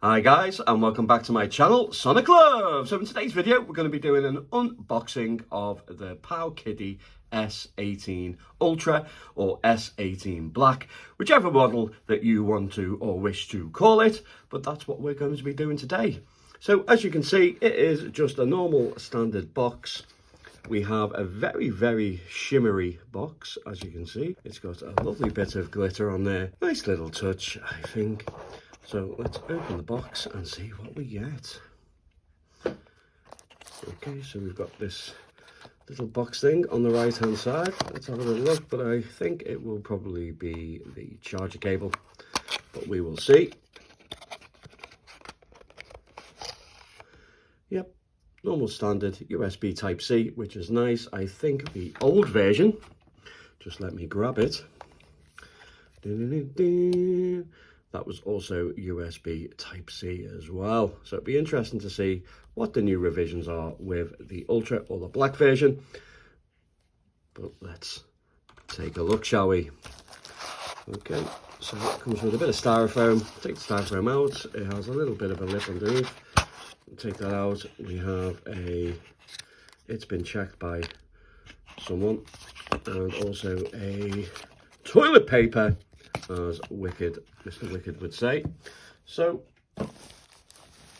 Hi guys, and welcome back to my channel, Sonic Love. So in today's video, we're going to be doing an unboxing of the Powkiddy S18 Ultra or S18 Black, whichever model that you want to or wish to call it, but that's what we're going to be doing today. So as you can see, it is just a normal standard box. We have a very shimmery box, as you can see. It's got a lovely bit of glitter on there. Nice little touch, I think. So let's open the box and see what we get. Okay, so we've got this little box thing on the right hand side. Let's have a little look, but I think it will probably be the charger cable, but we will see. Yep, normal standard USB Type-C, which is nice. I think the old version, just let me grab it. That was also USB Type-C as well. So it'd be interesting to see what the new revisions are with the Ultra or the Black version. But let's take a look, shall we? Okay, so it comes with a bit of styrofoam. Take the styrofoam out. It has a little bit of a lip underneath. Take that out. We have it's been checked by someone, and also a toilet paper, as Mr. Wicked would say. So,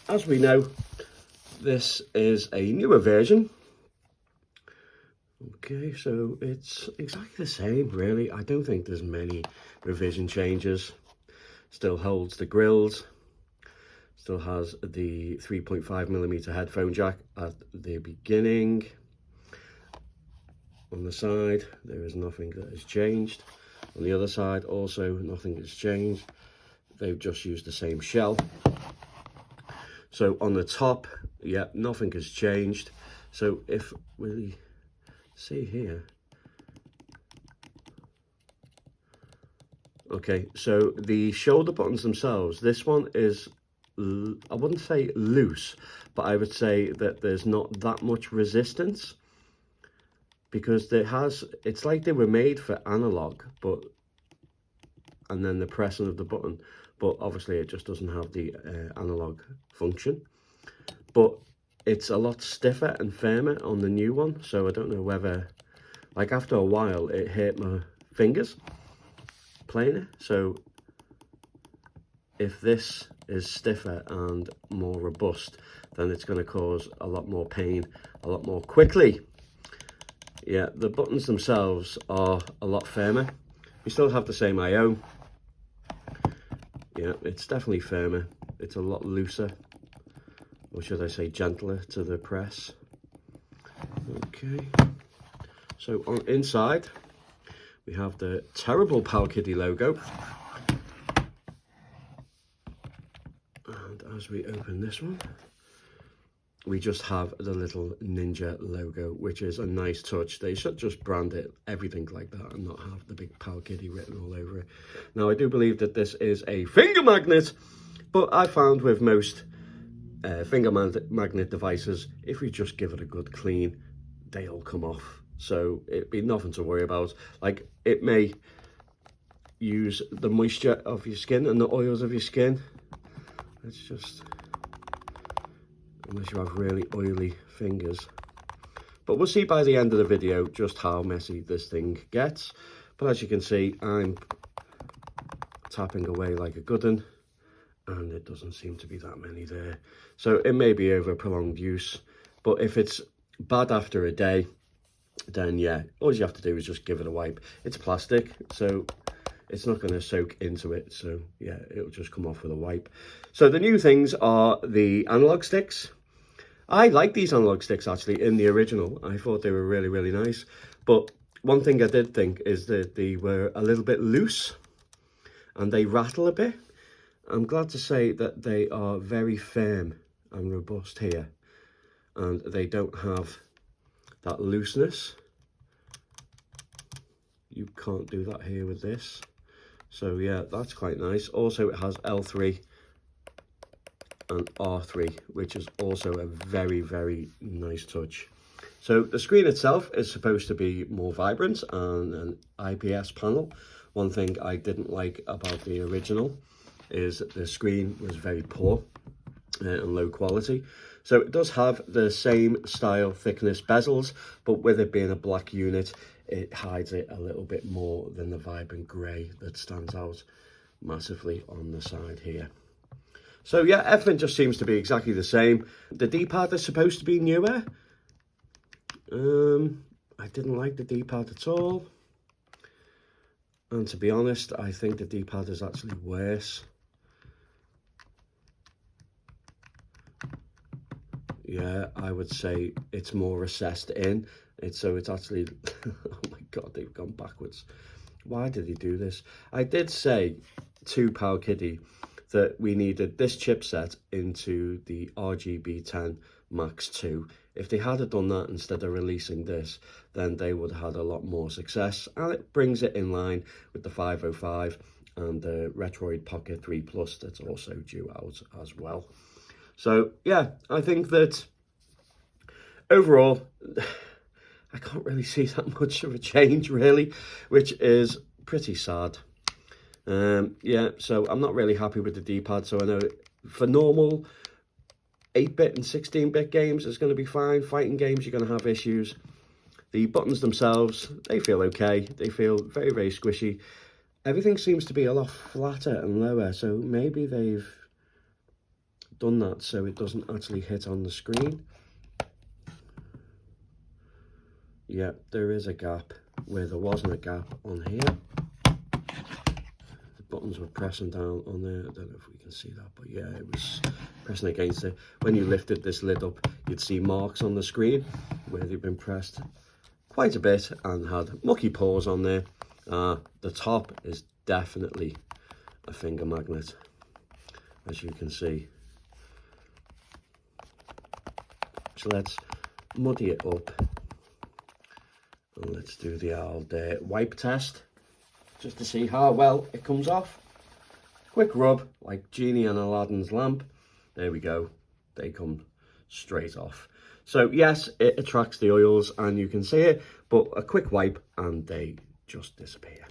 as we know, this is a newer version. Okay, so it's exactly the same, really. I don't think there's many revision changes. Still holds the grills. Still has the 3.5mm headphone jack at the beginning. On the side, there is nothing that has changed. On the other side, also nothing has changed. They've just used the same shell. So on the top, yeah, nothing has changed. So if we see here, okay, so the shoulder buttons themselves, this one is, I wouldn't say loose, but I would say that there's not that much resistance, because it's like they were made for analog, and then the pressing of the button, but obviously it just doesn't have the analog function. But it's a lot stiffer and firmer on the new one, so I don't know whether, like, after a while it hurt my fingers playing it. So if this is stiffer and more robust, then it's going to cause a lot more pain a lot more quickly. Yeah, the buttons themselves are a lot firmer. We still have the same I/O. Yeah, it's definitely firmer. It's a lot looser, or should I say gentler to the press. Okay, so on inside we have the terrible Powkiddy logo. And as we open this one, we just have the little Ninja logo, which is a nice touch. They should just brand it everything like that and not have the big Powkiddy written all over it. Now, I do believe that this is a finger magnet, but I found with most finger magnet devices, if you just give it a good clean, they all come off. So it'd be nothing to worry about. Like, it may use the moisture of your skin and the oils of your skin. Let's just, unless you have really oily fingers. But we'll see by the end of the video just how messy this thing gets. But as you can see, I'm tapping away like a good one, and it doesn't seem to be that many there. So it may be over prolonged use, but if it's bad after a day, then yeah, all you have to do is just give it a wipe. It's plastic, so it's not going to soak into it, so yeah, it'll just come off with a wipe. So the new things are the analog sticks. I like these analog sticks actually in the original. I thought they were really nice. But one thing I did think is that they were a little bit loose and they rattle a bit. I'm glad to say that they are very firm and robust here, and they don't have that looseness. You can't do that here with this. So yeah, that's quite nice. Also, it has L3 and R3, which is also a very nice touch. So the screen itself is supposed to be more vibrant and an IPS panel. One thing I didn't like about the original is the screen was very poor and low quality. So it does have the same style thickness bezels, but with it being a black unit, it hides it a little bit more than the vibrant grey that stands out massively on the side here. So yeah, everything just seems to be exactly the same. The D-pad is supposed to be newer. I didn't like the D-pad at all. And to be honest, I think the D-pad is actually worse. Yeah, I would say it's more recessed in. So it's actually, oh my God, they've gone backwards. Why did he do this? I did say to Powkiddy that we needed this chipset into the RGB10 Max 2. If they had done that instead of releasing this, then they would have had a lot more success. And it brings it in line with the 505 and the Retroid Pocket 3 Plus that's also due out as well. So yeah, I think that overall, I can't really see that much of a change really, which is pretty sad. Yeah, so I'm not really happy with the D-pad. So I know for normal 8-bit and 16-bit games, it's going to be fine. Fighting games, you're going to have issues. The buttons themselves, they feel okay. They feel very, very squishy. Everything seems to be a lot flatter and lower. So maybe they've done that so it doesn't actually hit on the screen. Yeah, there is a gap where there wasn't a gap on here. The buttons were pressing down on there. I don't know if we can see that, but yeah, it was pressing against it. When you lifted this lid up, you'd see marks on the screen where they've been pressed quite a bit and had mucky paws on there. The top is definitely a finger magnet, as you can see. So let's muddy it up. And let's do the old wipe test, just to see how well it comes off. Quick rub, like Genie and Aladdin's lamp. There we go, they come straight off. So yes, it attracts the oils and you can see it, but a quick wipe and they just disappear.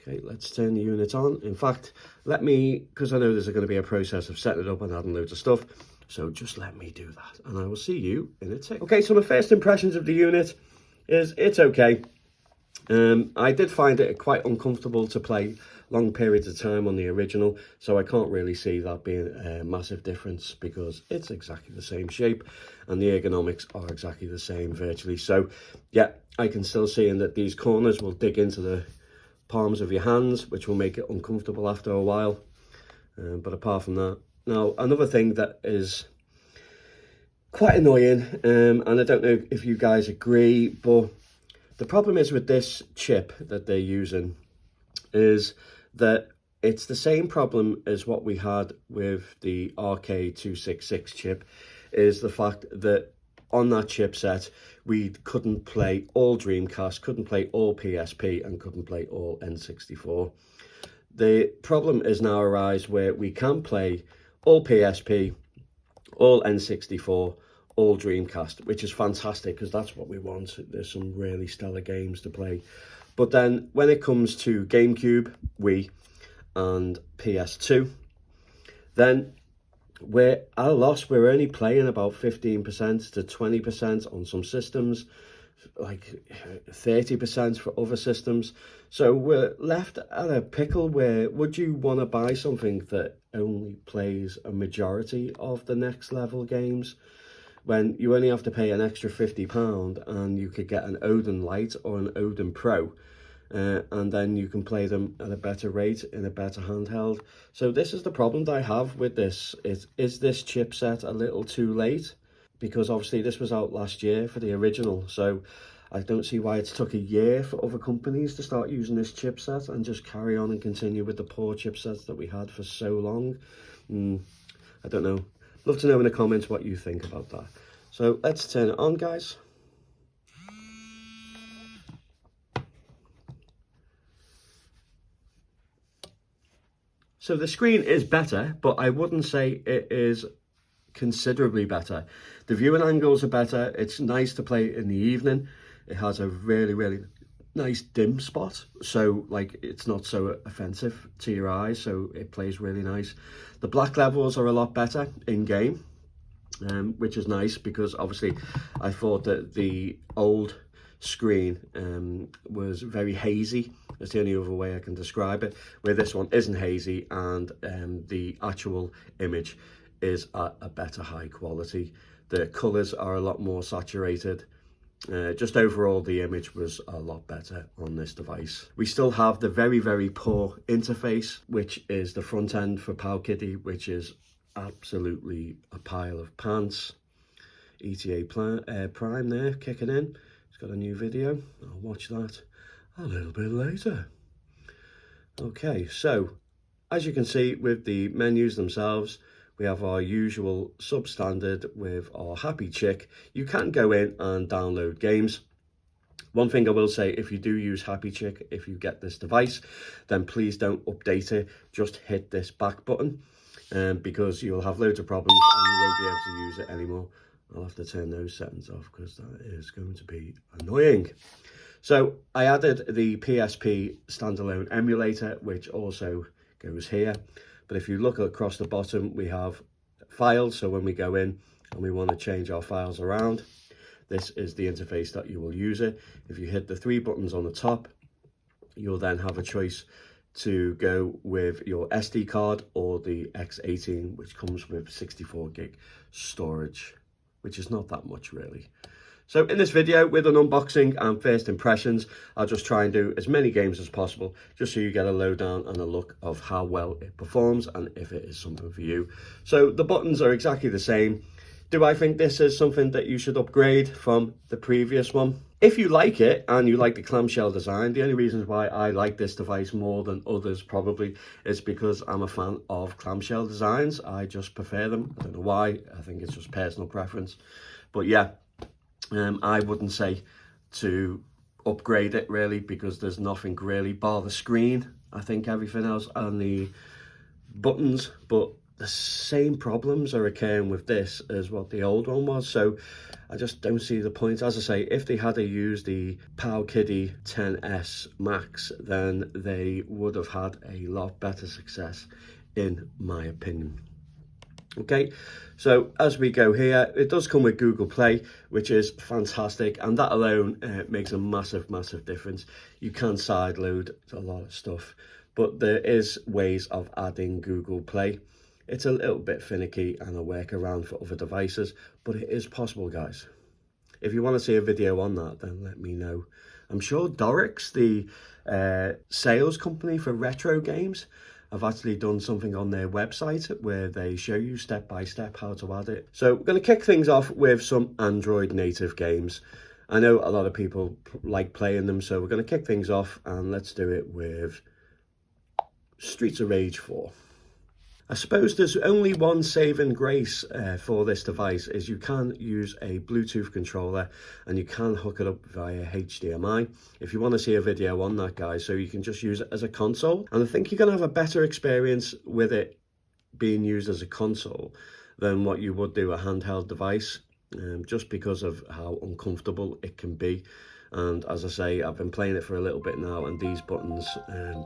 Okay, let's turn the unit on. In fact, let me, because I know there's going to be a process of setting it up and adding loads of stuff, so just let me do that and I will see you in a tick. Okay, so my first impressions of the unit is it's okay. I did find it quite uncomfortable to play long periods of time on the original, so I can't really see that being a massive difference because it's exactly the same shape and the ergonomics are exactly the same virtually. So yeah, I can still see in that these corners will dig into the palms of your hands, which will make it uncomfortable after a while. But apart from that, now another thing that is quite annoying, and I don't know if you guys agree, but the problem is with this chip that they're using is that it's the same problem as what we had with the RK266 chip, is the fact that on that chipset we couldn't play all Dreamcast, couldn't play all PSP and couldn't play all N64. The problem is now arise where we can play all PSP, all N64, all Dreamcast, which is fantastic because that's what we want. There's some really stellar games to play. But then when it comes to GameCube, Wii and PS2, then we're at a loss. We're only playing about 15% to 20% on some systems, like 30% for other systems. So we're left at a pickle where would you want to buy something that only plays a majority of the next level games when you only have to pay an extra £50 and you could get an Odin Lite or an Odin Pro, and then you can play them at a better rate in a better handheld. So this is the problem that I have with this. Is this chipset a little too late? Because obviously this was out last year for the original, so I don't see why it's took a year for other companies to start using this chipset and just carry on and continue with the poor chipsets that we had for so long. I don't know. Love to know in the comments what you think about that. So let's turn it on, guys. So the screen is better, but I wouldn't say it is considerably better. The viewing angles are better. It's nice to play in the evening. It has a really, really nice dim spot, so like it's not so offensive to your eyes, so it plays really nice. The black levels are a lot better in game, which is nice, because obviously I thought that the old screen was very hazy. That's the only other way I can describe it, where this one isn't hazy, and the actual image is at a better high quality. The colors are a lot more saturated. Just overall, the image was a lot better on this device. We still have the very, very poor interface, which is the front end for Powkiddy, which is absolutely a pile of pants. ETA Prime there kicking in. It's got a new video. I'll watch that a little bit later. Okay, so as you can see with the menus themselves, we have our usual substandard with our Happy Chick. You can go in and download games. One thing I will say, if you do use Happy Chick, if you get this device, then please don't update it. Just hit this back button, because you'll have loads of problems and you won't be able to use it anymore. I'll have to turn those settings off because that is going to be annoying. So I added the PSP standalone emulator, which also goes here. But if you look across the bottom, we have files. So when we go in and we want to change our files around, this is the interface that you will use it. If you hit the 3 buttons on the top, you'll then have a choice to go with your SD card or the X18, which comes with 64 gig storage, which is not that much really. So in this video, with an unboxing and first impressions, I'll just try and do as many games as possible, just so you get a lowdown and a look of how well it performs and if it is something for you. So the buttons are exactly the same. Do I think this is something that you should upgrade from the previous one? If you like it and you like the clamshell design, the only reasons why I like this device more than others probably is because I'm a fan of clamshell designs. I just prefer them. I don't know why. I think it's just personal preference. But yeah, I wouldn't say to upgrade it really, because there's nothing really bar the screen. I think everything else and the buttons, but the same problems are occurring with this as what the old one was, so I just don't see the point. As I say, if they had to use the Powkiddy 10S Max, then they would have had a lot better success, in my opinion. Okay, so as we go here, it does come with Google Play, which is fantastic, and that alone makes a massive difference. You can sideload a lot of stuff, but there is ways of adding Google Play. It's a little bit finicky and a workaround for other devices, but it is possible, guys. If you want to see a video on that, then let me know. I'm sure Dorix, the sales company for retro games, have actually done something on their website where they show you step by step how to add it. So we're going to kick things off with some Android native games. I know a lot of people like playing them, so we're going to kick things off and let's do it with Streets of Rage 4. I suppose there's only one saving grace for this device, is you can use a Bluetooth controller and you can hook it up via HDMI. If you want to see a video on that, guys, so you can just use it as a console. And I think you're going to have a better experience with it being used as a console than what you would do a handheld device, just because of how uncomfortable it can be. And as I say, I've been playing it for a little bit now, and these buttons,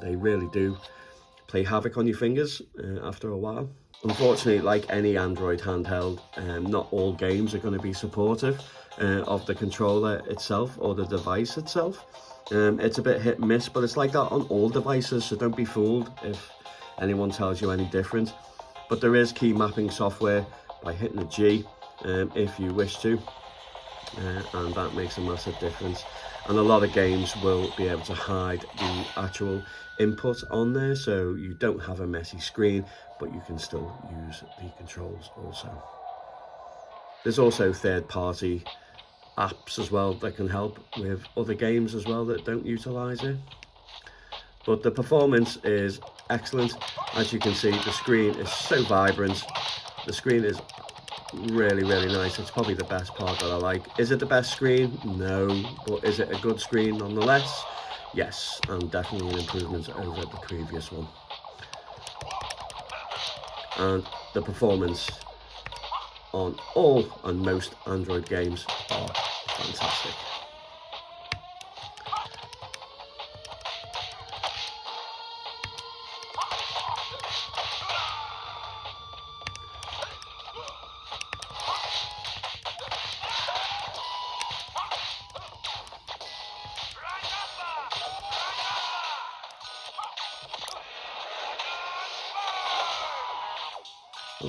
they really do play havoc on your fingers after a while. Unfortunately, like any Android handheld, not all games are going to be supportive of the controller itself or the device itself. It's a bit hit and miss, but it's like that on all devices, so don't be fooled if anyone tells you any different. But there is key mapping software by hitting a G if you wish to, and that makes a massive difference. And a lot of games will be able to hide the actual input on there, so you don't have a messy screen, but you can still use the controls also. There's also third-party apps as well that can help with other games as well that don't utilize it. But the performance is excellent. As you can see, the screen is so vibrant. The screen is really nice. It's probably the best part that I like. Is it the best screen? No, but is it a good screen nonetheless? Yes, and definitely an improvement over the previous one. And the performance on all and most Android games are fantastic.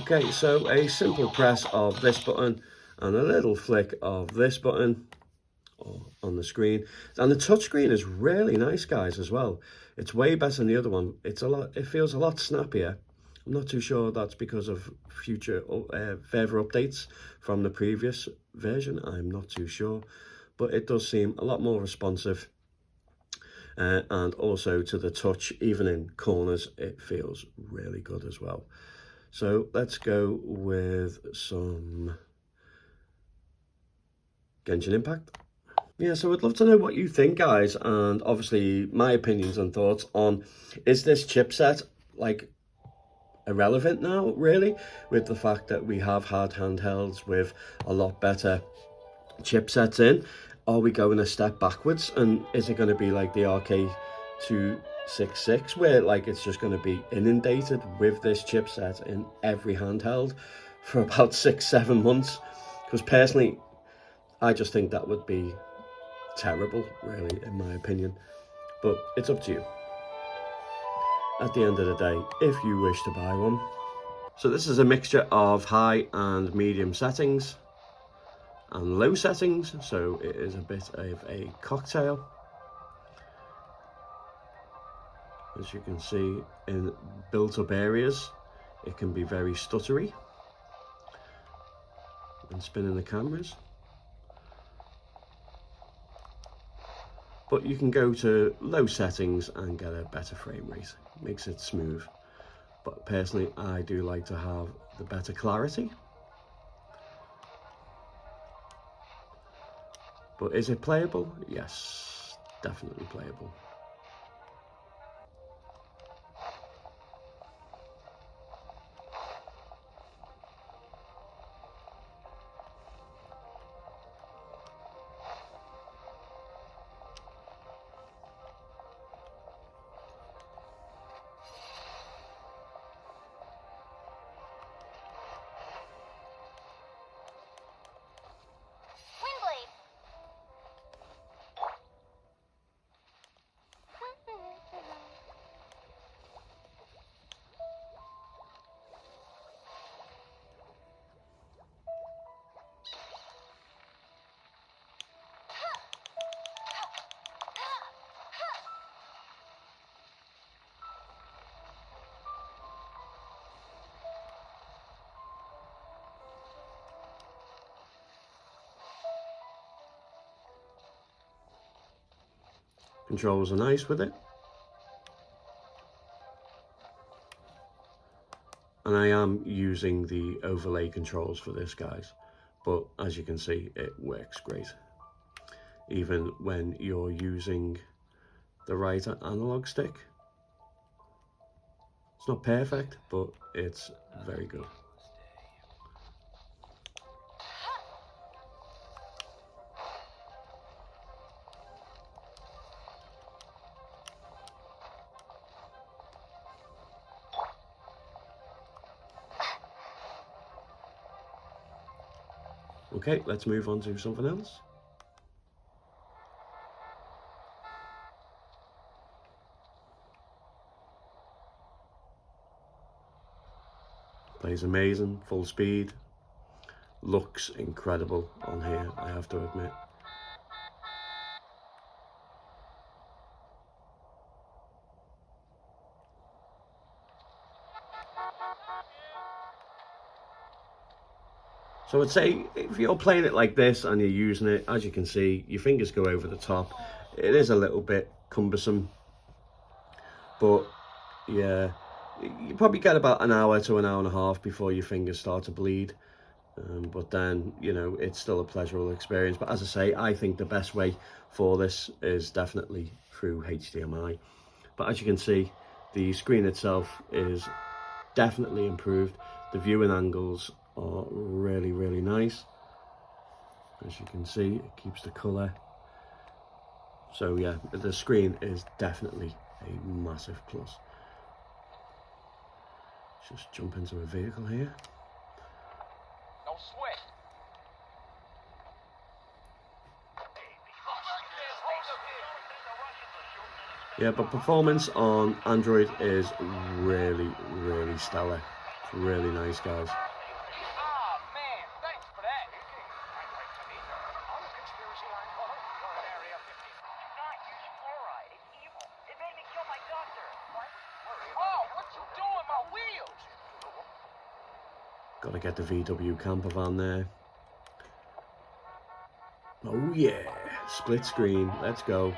Okay, so a simple press of this button and a little flick of this button on the screen. And the touchscreen is really nice, guys, as well. It's way better than the other one. It feels a lot snappier. I'm not too sure that's because of future further updates from the previous version. I'm not too sure, but it does seem a lot more responsive. And also to the touch, even in corners, it feels really good as well. So let's go with some Genshin Impact. Yeah, so I'd love to know what you think, guys, and obviously my opinions and thoughts on, is this chipset like irrelevant now, really, with the fact that we have had handhelds with a lot better chipsets in? Are we going a step backwards, and is it going to be like the RK266 where like it's just going to be inundated with this chipset in every handheld for about 6-7 months? Because personally, I just think that would be terrible, really, in my opinion, but it's up to you at the end of the day if you wish to buy one. So this is a mixture of high and medium settings and low settings, so it is a bit of a cocktail. As you can see, in built up areas it can be very stuttery and spinning the cameras, but you can go to low settings and get a better frame rate. Makes it smooth, but personally I do like to have the better clarity. But is it playable? Yes, definitely playable. Controls are nice with it. And I am using the overlay controls for this, guys. But as you can see, it works great. Even when you're using the right analog stick. It's not perfect, but it's very good. Okay, let's move on to something else. Plays amazing, full speed. Looks incredible on here, I have to admit. So I'd say if you're playing it like this and you're using it, as you can see, your fingers go over the top. It is a little bit cumbersome, but yeah, you probably get about an hour to an hour and a half before your fingers start to bleed. But then, you know, it's still a pleasurable experience. But as I say, I think the best way for this is definitely through HDMI. But as you can see, the screen itself is definitely improved. The viewing angles are really, really nice. As you can see, it keeps the colour. So yeah, the screen is definitely a massive plus. Just jump into a vehicle here. No sweat. Yeah, but performance on Android is really, really stellar. It's really nice, guys. Ah, man, thanks for that. On the conspiracy line, caller, we're in Area 50. Do not use fluoride. It's evil. It made me kill my doctor. Oh, what you doing, my wheels? Got to get the VW camper van there. Oh yeah, split screen. Let's go.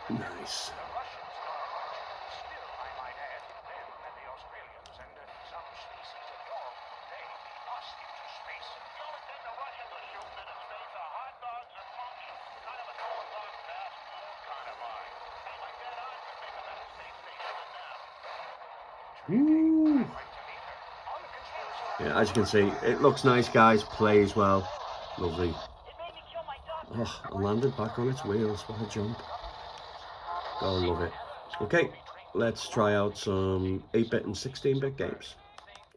Nice. Woo. Yeah, as you can see, it looks nice, guys. Plays well. Lovely. Oh, I landed back on its wheels. What a jump. Gotta love it. Okay, let's try out some 8-bit and 16-bit games.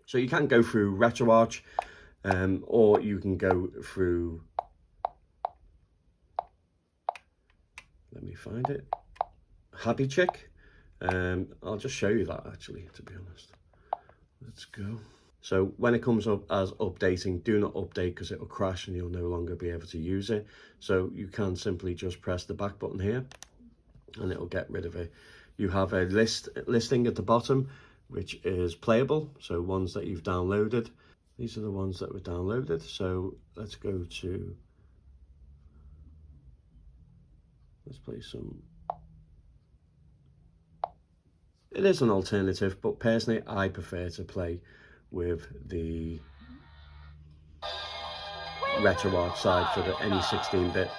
So you can go through RetroArch, or you can go through, let me find it, Happy Chick. I'll just show you that actually, to be honest. Let's go. So when it comes up as updating, do not update because it will crash and you'll no longer be able to use it. So you can simply just press the back button here and it will get rid of it. You have a listing at the bottom, which is playable. So ones that you've downloaded. These are the ones that were downloaded. So let's go to, let's play some. It is an alternative, but personally I prefer to play with the RetroArch side for the any 16-bit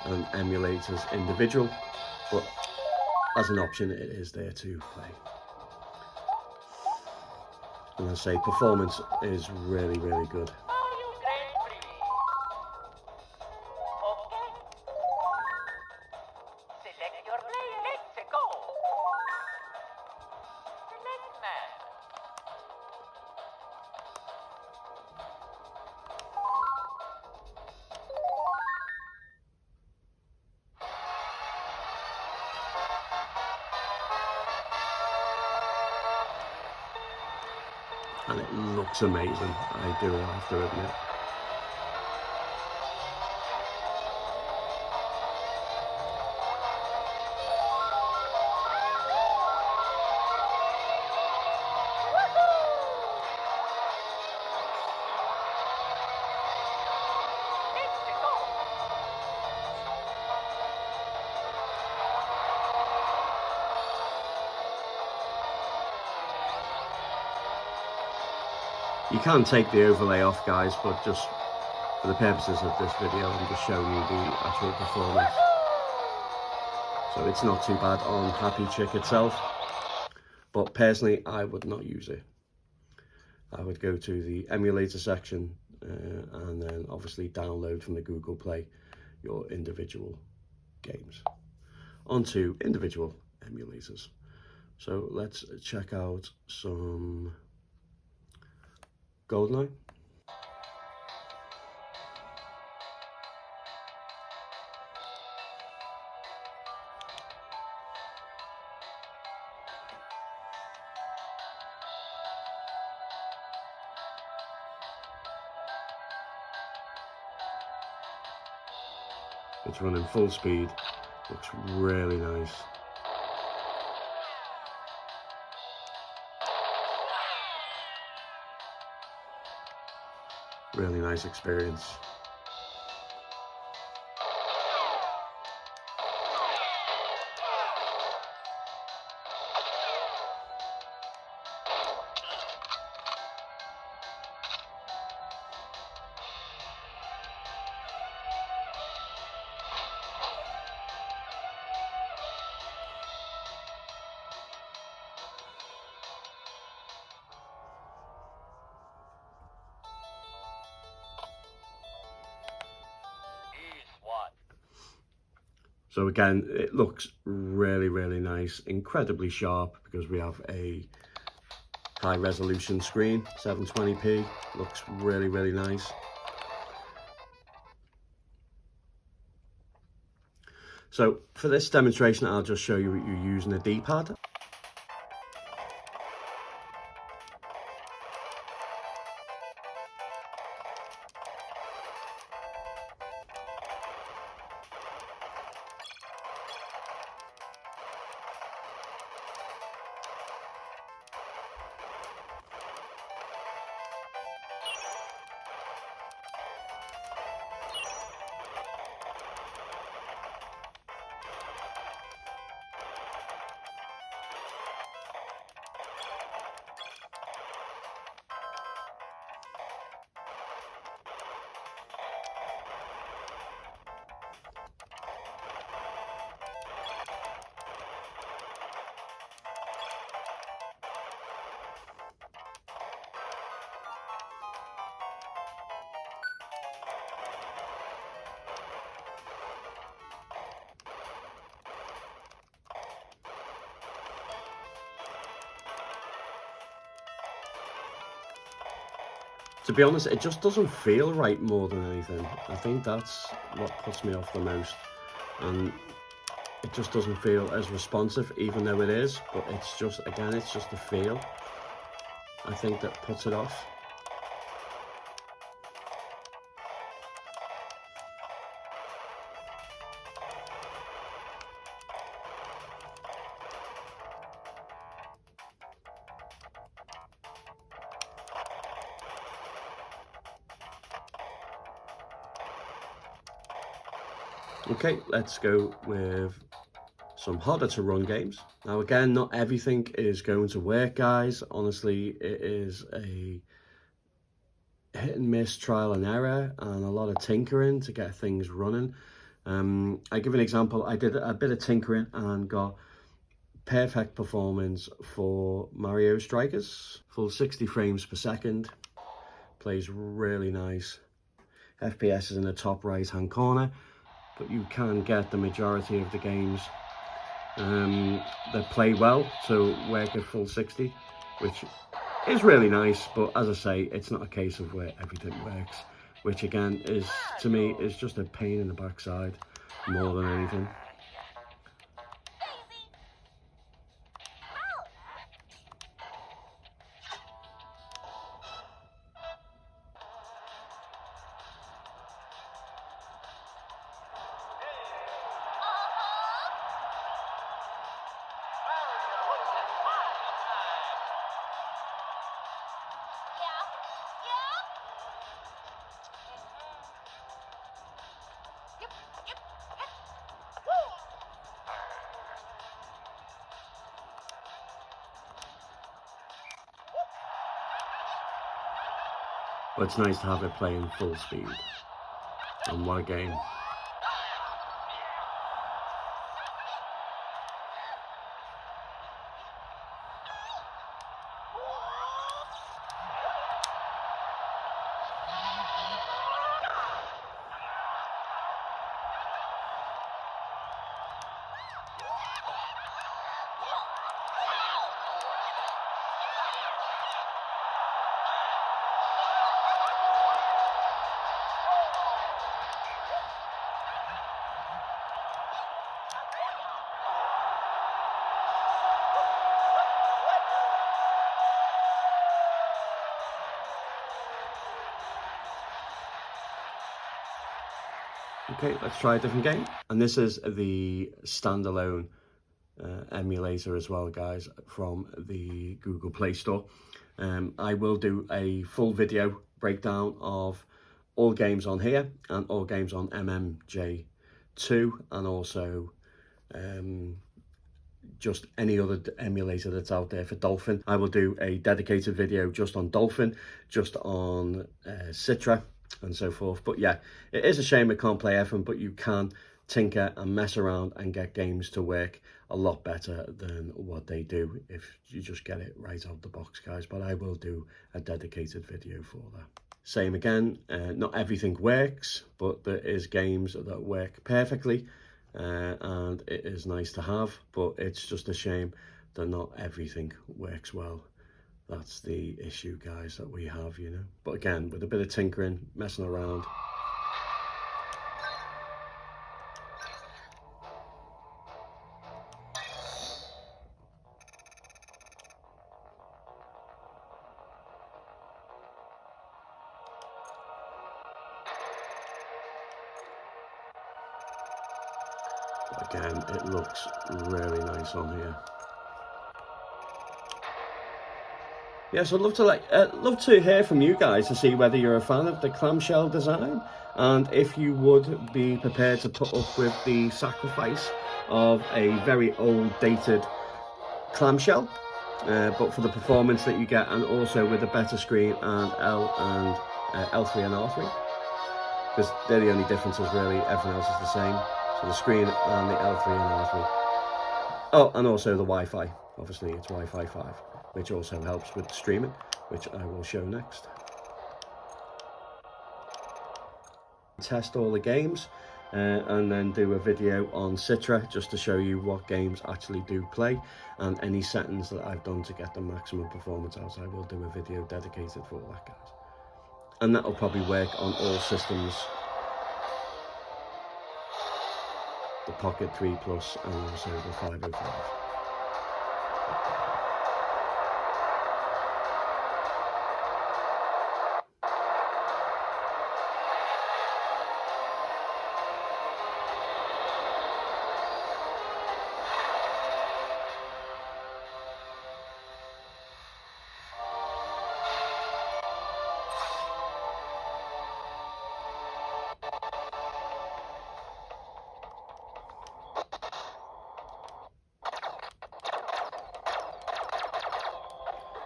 and emulators individual, but as an option it is there to play. And I say performance is really, really good. And it looks amazing, I do have to admit. You can take the overlay off, guys, but just for the purposes of this video, I'm just showing you the actual performance. So it's not too bad on Happy Chick itself, but personally, I would not use it. I would go to the emulator section and then obviously download from the Google Play your individual games onto individual emulators. So let's check out some GoldenEye. It's running full speed, looks really nice. Really nice experience. So again, it looks really, really nice, incredibly sharp because we have a high resolution screen, 720p, looks really, really nice. So for this demonstration, I'll just show you using a D-pad. To be honest, it just doesn't feel right more than anything. I think that's what puts me off the most. And it just doesn't feel as responsive, even though it is. But it's just, again, it's just the feel, I think, that puts it off. Okay, let's go with some harder to run games. Now again, not everything is going to work, guys. Honestly, it is a hit and miss, trial and error, and a lot of tinkering to get things running. I give an example. I did a bit of tinkering and got perfect performance for Mario Strikers. Full 60 frames per second. Plays really nice. FPS is in the top right hand corner, but you can get the majority of the games that play well to work at full 60, which is really nice. But as I say, it's not a case of where everything works, which again is, to me, is just a pain in the backside more than anything. But it's nice to have it playing full speed. And what a game. Okay, let's try a different game. And this is the standalone emulator as well, guys, from the Google Play Store. I will do a full video breakdown of all games on here and all games on MMJ2, and also just any other emulator that's out there for Dolphin. I will do a dedicated video just on Dolphin, just on Citra, and so forth. But yeah, it is a shame it can't play everything, but you can tinker and mess around and get games to work a lot better than what they do if you just get it right out the box, guys. But I will do a dedicated video for that. Same again, not everything works, but there is games that work perfectly, and it is nice to have, but it's just a shame that not everything works well. That's the issue, guys, that we have, you know. But again, with a bit of tinkering, messing around, again, it looks really nice on here. Yes, I'd love to hear from you guys to see whether you're a fan of the clamshell design, and if you would be prepared to put up with the sacrifice of a very old, dated clamshell, but for the performance that you get, and also with a better screen and L3 and R3, because they're the only differences really. Everything else is the same. So the screen and the L3 and R3. Oh, and also the Wi-Fi. Obviously, it's Wi-Fi 5, which also helps with streaming, which I will show next. Test all the games, and then do a video on Citra just to show you what games actually do play, and any settings that I've done to get the maximum performance out. I will do a video dedicated for that, guys. And that will probably work on all systems. The Pocket 3 Plus and also the 505.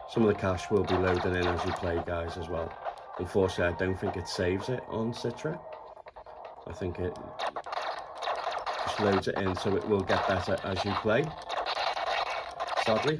Some of the cache will be loading in as you play, guys, as well. Unfortunately, I don't think it saves it on Citra. I think it just loads it in, so it will get better as you play, sadly.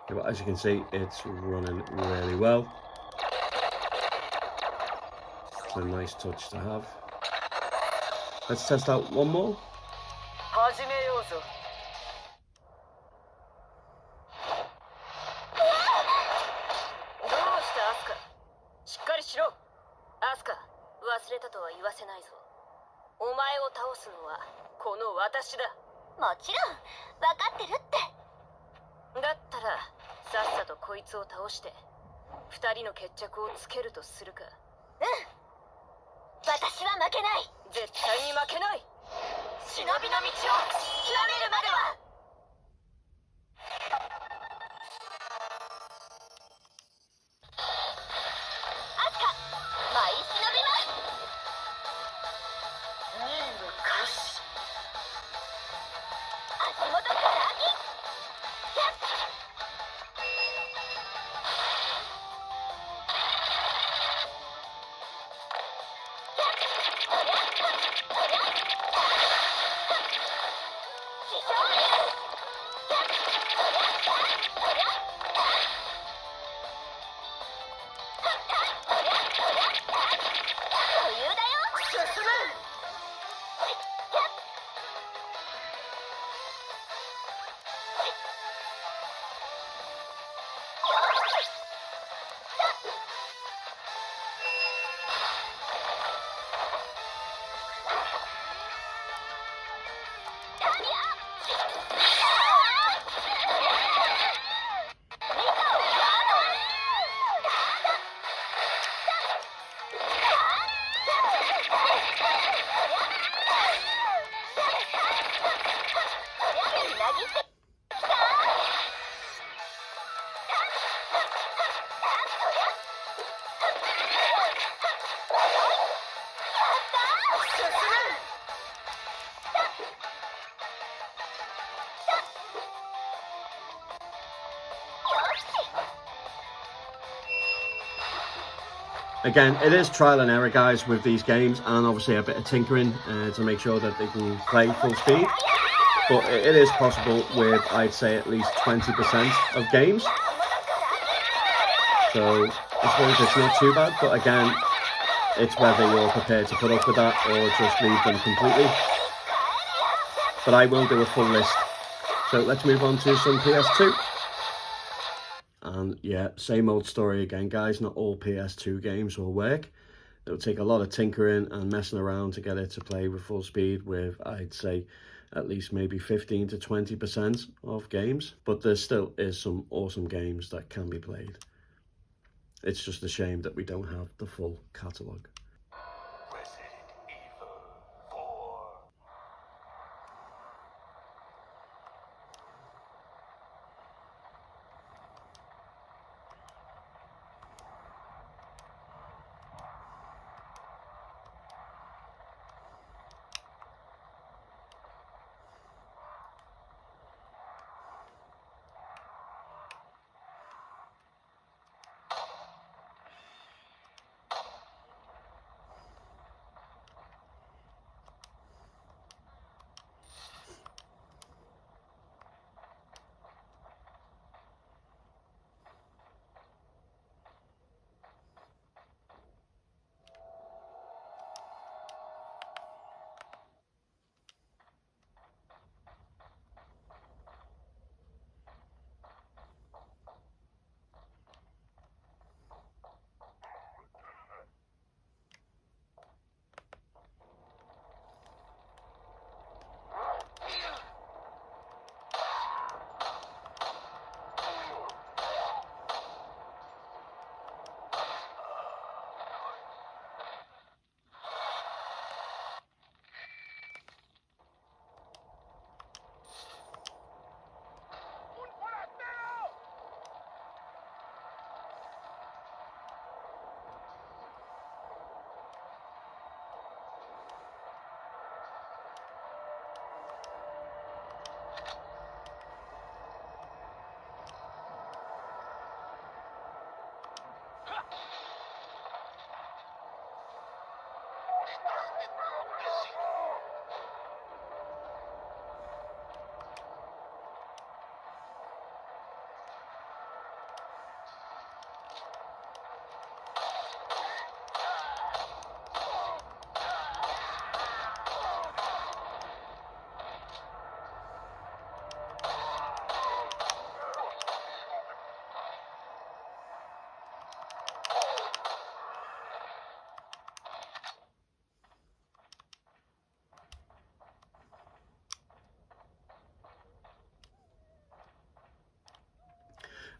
But as you can see, it's running really well. It's a nice touch to have. Let's test out one more. 始めようぞ。どうしたアスカ。しっかりしろ。アスカ、忘れたとは言わせないぞ。お前を倒すのはこの私だ。もちろん分かってるって。だったらさっさとこいつを倒して二人の決着をつけるとするか。私は負けない。絶対に負けない。忍びの道を極めるまでは。アスカ、舞い忍びます。任務開始。足元から秋。地上にぎってきたAgain, it is trial and error, guys, with these games, and obviously a bit of tinkering to make sure that they can play full speed. But it is possible with, I'd say, at least 20% of games. So I suppose it's not too bad, but again, it's whether you're prepared to put up with that or just leave them completely. But I will do a full list. So let's move on to some PS2. And yeah, same old story again, guys. Not all PS2 games will work. It'll take a lot of tinkering and messing around to get it to play with full speed with, I'd say, at least maybe 15 to 20% of games. But there still is some awesome games that can be played. It's just a shame that we don't have the full catalogue. Resident Evil 4.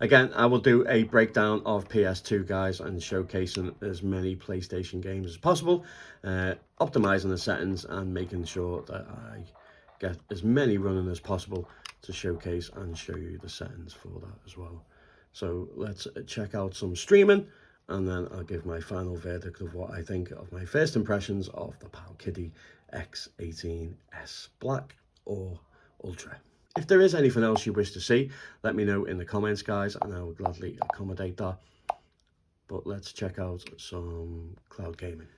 Again, I will do a breakdown of PS2, guys, and showcasing as many PlayStation games as possible, optimizing the settings and making sure that I get as many running as possible to showcase and show you the settings for that as well. So let's check out some streaming, and then I'll give my final verdict of what I think of my first impressions of the Powkiddy X18S Black or Ultra. If there is anything else you wish to see, let me know in the comments, guys, and I will gladly accommodate that. But let's check out some cloud gaming.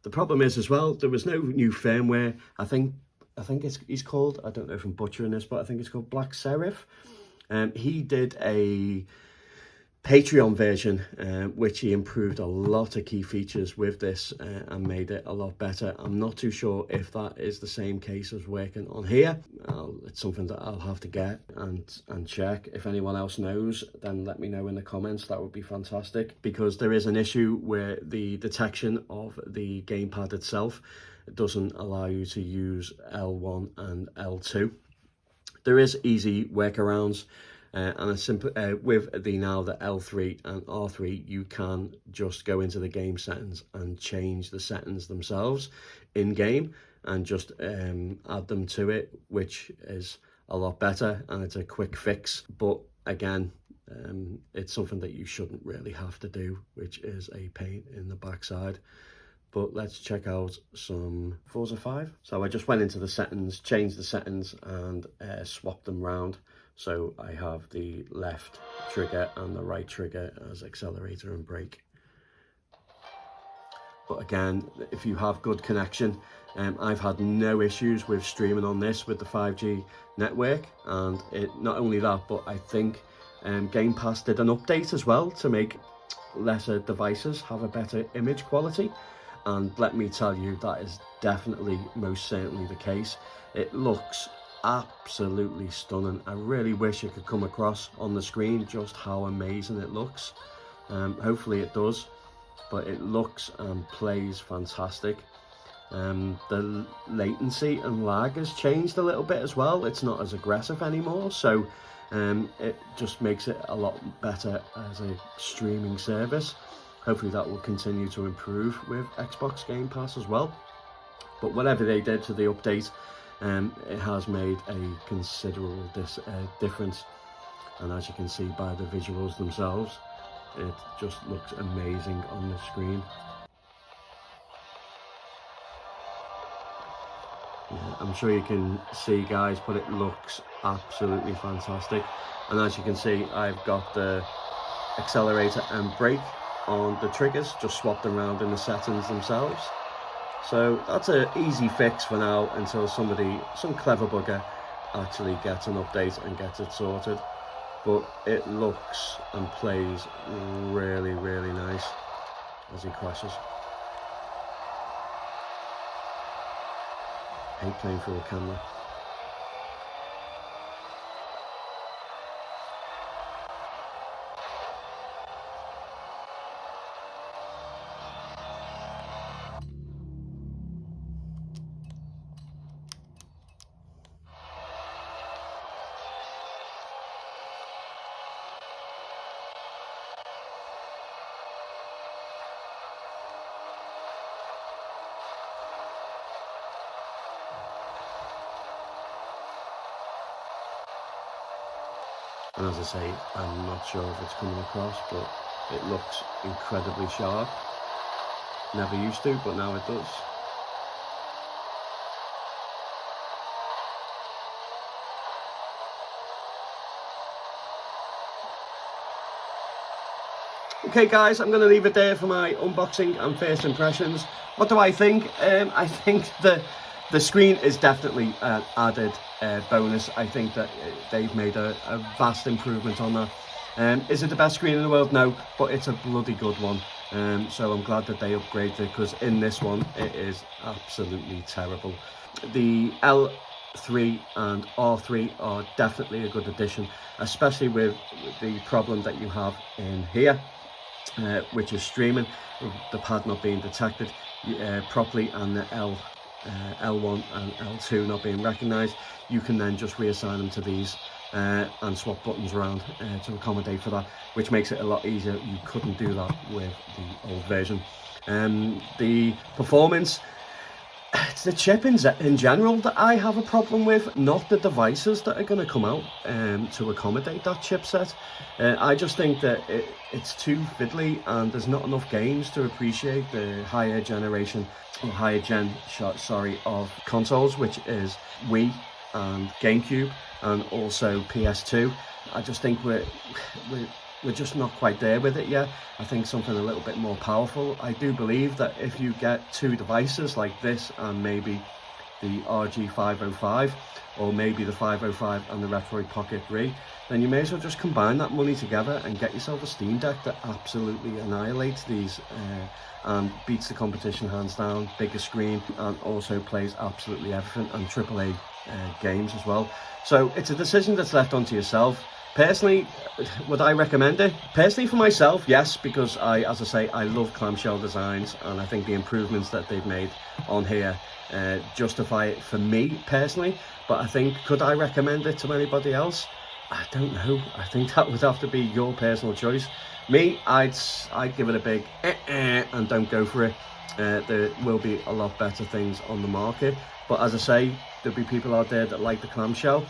The problem is as well, there was no new firmware. I think he's called, I don't know if I'm butchering this, but I think it's called Black Serif. He did a Patreon version, which he improved a lot of key features with this and made it a lot better. I'm not too sure if that is the same case as working on here. It's something that I'll have to get and check. If anyone else knows, then let me know in the comments. That would be fantastic, because there is an issue where the detection of the gamepad itself doesn't allow you to use L1 and L2. There is easy workarounds. And a simple with the L3 and R3, you can just go into the game settings and change the settings themselves in game and just add them to it, which is a lot better, and it's a quick fix. But again, it's something that you shouldn't really have to do, which is a pain in the backside. But let's check out some Forza 5. So I just went into the settings, changed the settings, and swapped them round. So I have the left trigger and the right trigger as accelerator and brake. But again, if you have good connection, I've had no issues with streaming on this with the 5G network. And not only that, but I think Game Pass did an update as well to make lesser devices have a better image quality. And let me tell you, that is definitely, most certainly the case. It looks absolutely stunning. I really wish it could come across on the screen just how amazing it looks. Hopefully it does, but it looks and plays fantastic. The latency and lag has changed a little bit as well. It's not as aggressive anymore, so it just makes it a lot better as a streaming service. Hopefully that will continue to improve with Xbox Game Pass as well. But whatever they did to the update, it has made a considerable difference. And as you can see by the visuals themselves, it just looks amazing on the screen. Yeah, I'm sure you can see, guys, but it looks absolutely fantastic. And as you can see, I've got the accelerator and brake on the triggers, just swapped them around in the settings themselves. So that's an easy fix for now until some clever bugger actually gets an update and gets it sorted. But it looks and plays really, really nice as he crashes. Hate playing through a camera. And as I say, I'm not sure if it's coming across, but it looks incredibly sharp. Never used to, but now it does. Okay guys, I'm going to leave it there for my unboxing and first impressions. What do I think? I think the screen is definitely an added bonus. I think that they've made a vast improvement on that. Is it the best screen in the world? No, but it's a bloody good one. So I'm glad that they upgraded it, because in this one it is absolutely terrible. The L3 and R3 are definitely a good addition, especially with the problem that you have in here, which is streaming, the pad not being detected properly, and the L1 and L2 not being recognised. You can then just reassign them to these and swap buttons around to accommodate for that, which makes it a lot easier. You couldn't do that with the old version. The performance, it's the chip in general that I have a problem with, not the devices that are going to come out to accommodate that chipset. I just think that it's too fiddly, and there's not enough games to appreciate the higher gen of consoles, which is Wii and GameCube and also PS2. I just think we're just not quite there with it yet. I think something a little bit more powerful. I do believe that if you get two devices like this and maybe the RG505, or maybe the 505 and the Retroid Pocket 3, then you may as well just combine that money together and get yourself a Steam Deck that absolutely annihilates these and beats the competition hands down, bigger screen, and also plays absolutely everything, and AAA games as well. So it's a decision that's left onto yourself. Personally, would I recommend it? Personally, for myself, yes, because as I say, I love clamshell designs, and I think the improvements that they've made on here justify it for me personally. But I think, could I recommend it to anybody else? I don't know. I think that would have to be your personal choice. Me, I'd give it a big and don't go for it. There will be a lot better things on the market, but as I say, there'll be people out there that like the clamshell.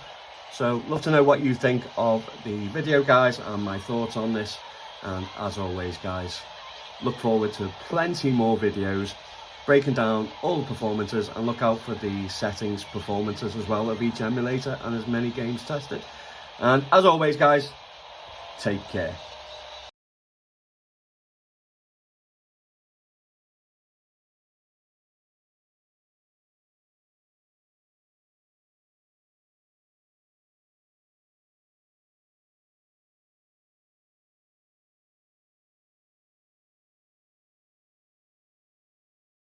So love to know what you think of the video, guys, and my thoughts on this. And as always, guys, look forward to plenty more videos breaking down all the performances, and look out for the settings performances as well of each emulator and as many games tested. And as always, guys, take care.